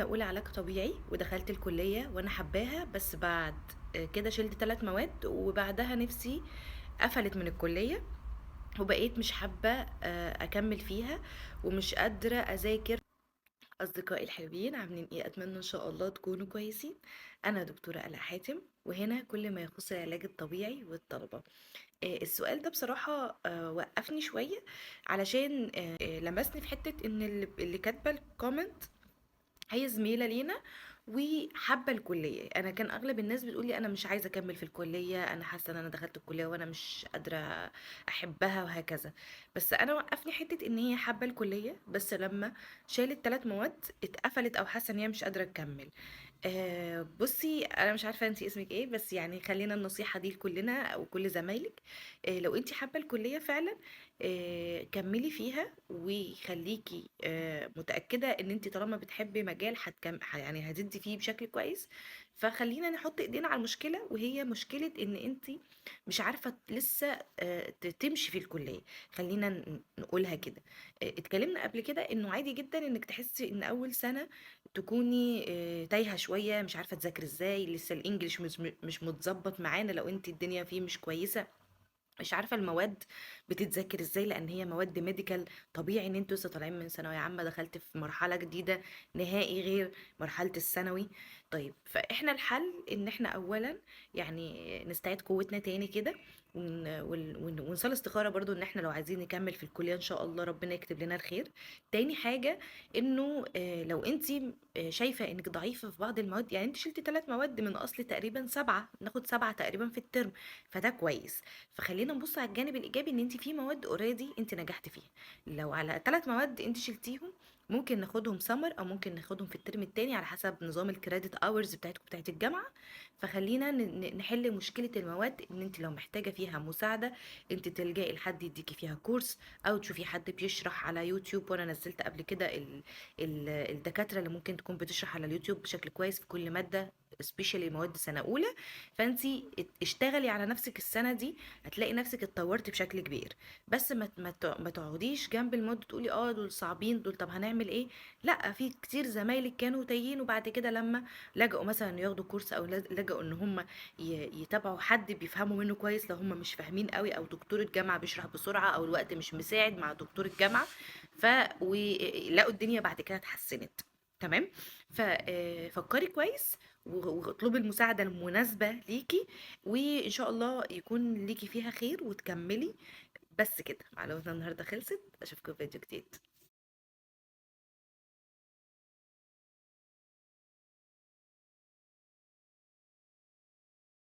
أولى علاج طبيعي ودخلت الكلية وأنا حباها، بس بعد كده شلت 3 مواد وبعدها نفسي قفلت من الكلية وبقيت مش حابة أكمل فيها ومش قادرة أذاكر. أصدقائي الحلوين عاملين إيه؟ أتمنى إن شاء الله تكونوا كويسين. أنا دكتورة آلاء حاتم، وهنا كل ما يخص العلاج الطبيعي والطلبة. السؤال ده بصراحة وقفني شوية، علشان لمسني في حتة إن اللي كاتبة الكومنت هي زميلة لينا وحابة الكلية. انا كان اغلب الناس بتقولي انا مش عايزة اكمل في الكلية، انا حاسة ان انا دخلت الكلية وانا مش قادرة احبها وهكذا. بس انا وقفني حتة ان هي حابة الكلية، بس لما شالت 3 مواد اتقفلت او حاسة ان هي مش قادرة تكمل. بصي انا مش عارفه انتي اسمك ايه، بس يعني خلينا النصيحه دي لكلنا او كل زمايلك. لو انتي حابه الكليه فعلا كملي فيها وخليكي متاكده ان انتي طالما بتحبي مجال يعني هتدي فيه بشكل كويس. فخلينا نحط ايدينا على المشكله، وهي مشكله ان انتي مش عارفه لسه تمشي في الكليه. خلينا نقولها كده. اتكلمنا قبل كده انه عادي جدا انك تحسي ان اول سنه تكوني تايهة شوية، مش عارفة تذاكري ازاي، لسه الانجليش مش متظبط معانا، لو انت الدنيا فيه مش كويسة، مش عارفة المواد بتتذاكر ازاي، لان هي مواد ميديكال. طبيعي ان انتوا لسه طالعين من ثانوية عامة، دخلت في مرحلة جديدة نهائي غير مرحلة الثانوي. طيب فاحنا الحل ان احنا اولا يعني نستعيد قوتنا تاني كده، ونصلي استخارة برضو ان احنا لو عايزين نكمل في الكلية ان شاء الله ربنا يكتب لنا الخير. تاني حاجة انه لو انتي شايفة انك ضعيفة في بعض المواد، يعني انت شلتي 3 مواد من اصل تقريبا 7، ناخد 7 تقريبا في الترم، فده كويس. فخلينا نبص على الجانب الايجابي ان انت في مواد اوريدي انت نجحت فيها. لو على 3 مواد انت شلتيهم، ممكن ناخدهم سمر او ممكن ناخدهم في الترم التاني على حسب نظام الكريدت اورز بتاعتكم بتاعت الجامعه. فخلينا نحل مشكله المواد، ان انت لو محتاجه فيها مساعده انت تلجئي لحد يديكي فيها كورس، او تشوفي حد بيشرح على يوتيوب. وانا نزلت قبل كده الدكاتره اللي ممكن تكون بتشرح على اليوتيوب بشكل كويس في كل ماده، سبيشالي مواد سنه اولى. فانتي اشتغلي على نفسك السنه دي، هتلاقي نفسك اتطورتي بشكل كبير. بس ما تقعديش جنب المواد تقولي اه دول صعبين دول، طب هنعمل ايه؟ لا، في كتير زمايلك كانوا تايهين، وبعد كده لما لجأوا مثلا إنه ياخدوا كورس، او لجأوا ان هم يتابعوا حد بيفهموا منه كويس لو هم مش فاهمين قوي، او دكتور الجامعة بيشرح بسرعة، او الوقت مش مساعد مع دكتور الجامعة. ولقوا الدنيا بعد كده اتحسنت. تمام. ففكري كويس واطلبي المساعدة المناسبة ليكي، وإن شاء الله يكون ليكي فيها خير وتكملي. بس كده معلوماتنا النهاردة خلصت، أشوفكم في فيديو جديد.